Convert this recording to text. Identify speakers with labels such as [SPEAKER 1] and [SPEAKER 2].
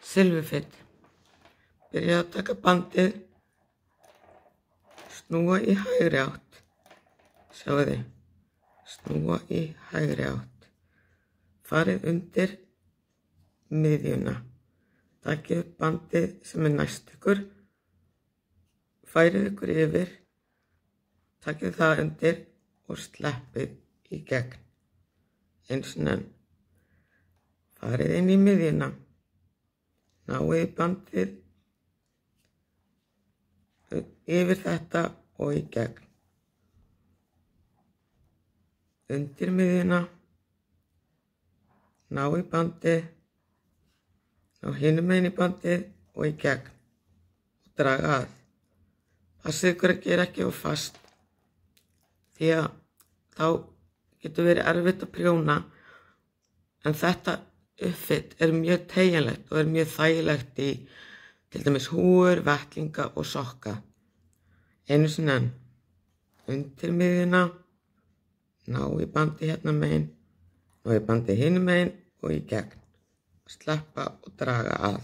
[SPEAKER 1] Silfurfit. Byrjaðu að taka bandið, snúa í hægri átt. Sjáu þið, snúa í hægri átt. Farið undir miðjuna. Takið upp bandið sem næst ykkur. Færið ykkur yfir. Takið það undir og sleppið í gegn. Eins og enn. Farið inn í miðjuna. Náið bandið yfir þetta og í gegn. Undir miðjuna. Náið bandið. Ná hinum megin í bandið og í gegn. Og draga að. Passið ykkur að gera ekki of fast. Því að þá getur verið erfitt að prjóna. En þetta uppfit er mjög teygjanlegt og er mjög þægilegt í til dæmis húfur, vettlinga og sokka. Einu sinni enn. Undir miðjuna. Ná í bandið hérna megin. Ná í bandið hinum megin og í gegn. Sleppa og draga að.